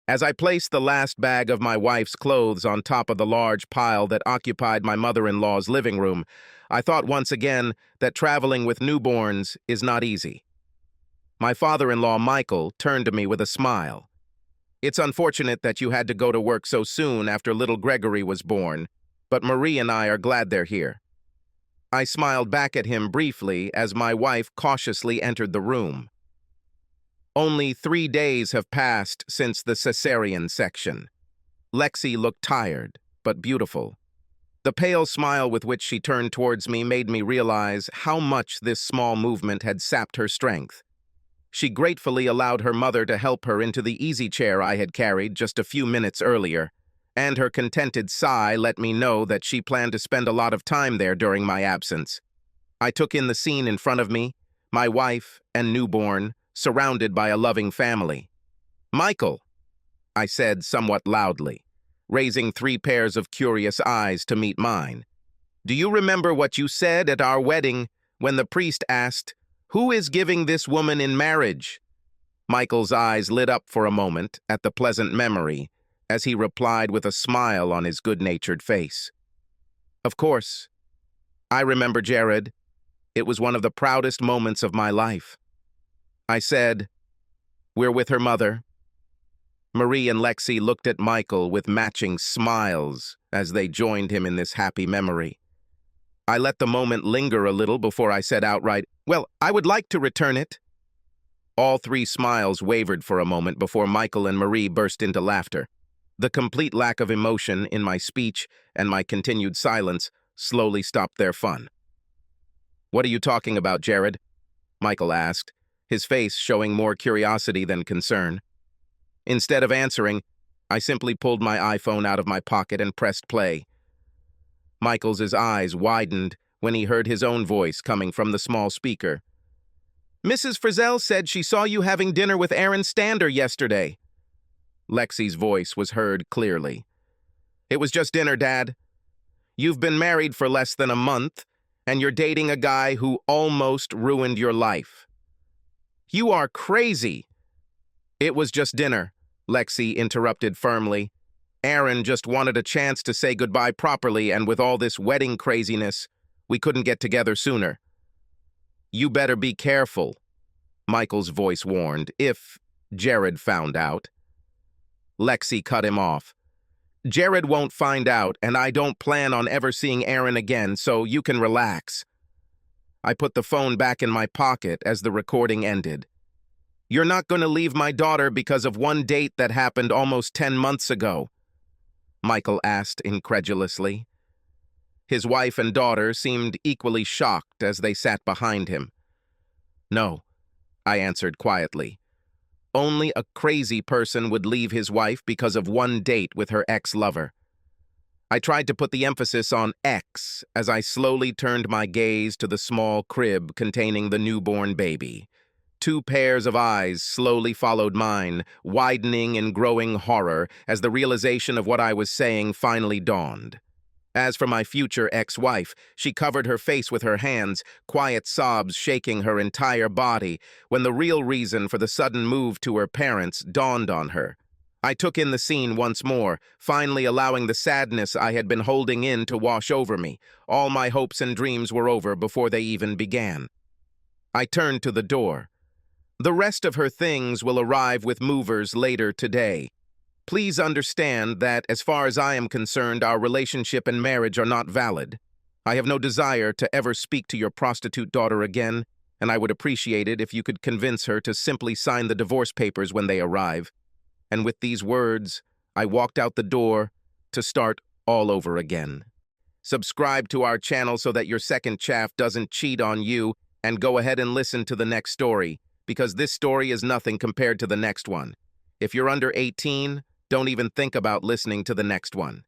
As I placed the last bag of my wife's clothes on top of the large pile that occupied my mother-in-law's living room, I thought once again that traveling with newborns is not easy. My father-in-law, Michael, turned to me with a smile. "It's unfortunate that you had to go to work so soon after little Gregory was born, but Marie and I are glad they're here." I smiled back at him briefly as my wife cautiously entered the room. Only 3 days have passed since the cesarean section. Lexi looked tired, but beautiful. The pale smile with which she turned towards me made me realize how much this small movement had sapped her strength. She gratefully allowed her mother to help her into the easy chair I had carried just a few minutes earlier, and her contented sigh let me know that she planned to spend a lot of time there during my absence. I took in the scene in front of me, my wife and newborn, surrounded by a loving family. "Michael," I said somewhat loudly, raising 3 pairs of curious eyes to meet mine. "Do you remember what you said at our wedding when the priest asked, 'Who is giving this woman in marriage?'" Michael's eyes lit up for a moment at the pleasant memory as he replied with a smile on his good-natured face. "Of course. I remember, Jared. It was one of the proudest moments of my life." I said, "We're with her mother." Marie and Lexi looked at Michael with matching smiles as they joined him in this happy memory. I let the moment linger a little before I said outright, "Well, I would like to return it." All 3 smiles wavered for a moment before Michael and Marie burst into laughter. The complete lack of emotion in my speech and my continued silence slowly stopped their fun. "What are you talking about, Jared?" Michael asked, his face showing more curiosity than concern. Instead of answering, I simply pulled my iPhone out of my pocket and pressed play. Michael's eyes widened when he heard his own voice coming from the small speaker. "Mrs. Frizzell said she saw you having dinner with Aaron Stander yesterday." Lexi's voice was heard clearly. "It was just dinner, Dad. You've been married for less than a month, and you're dating a guy who almost ruined your life." "You are crazy." "It was just dinner," Lexi interrupted firmly. "Aaron just wanted a chance to say goodbye properly, and with all this wedding craziness, we couldn't get together sooner." "You better be careful," Michael's voice warned, "if Jared found out." Lexi cut him off. "Jared won't find out, and I don't plan on ever seeing Aaron again, so you can relax." I put the phone back in my pocket as the recording ended. "You're not going to leave my daughter because of one date that happened almost 10 months ago?" Michael asked incredulously. His wife and daughter seemed equally shocked as they sat behind him. "No," I answered quietly. "Only a crazy person would leave his wife because of one date with her ex-lover." I tried to put the emphasis on ex as I slowly turned my gaze to the small crib containing the newborn baby. 2 pairs of eyes slowly followed mine, widening in growing horror as the realization of what I was saying finally dawned. As for my future ex-wife, she covered her face with her hands, quiet sobs shaking her entire body, when the real reason for the sudden move to her parents dawned on her. I took in the scene once more, finally allowing the sadness I had been holding in to wash over me. All my hopes and dreams were over before they even began. I turned to the door. "The rest of her things will arrive with movers later today. Please understand that, as far as I am concerned, our relationship and marriage are not valid. I have no desire to ever speak to your prostitute daughter again, and I would appreciate it if you could convince her to simply sign the divorce papers when they arrive." And with these words, I walked out the door to start all over again. Subscribe to our channel so that your second chaff doesn't cheat on you, and go ahead and listen to the next story, because this story is nothing compared to the next one. If you're under 18, don't even think about listening to the next one.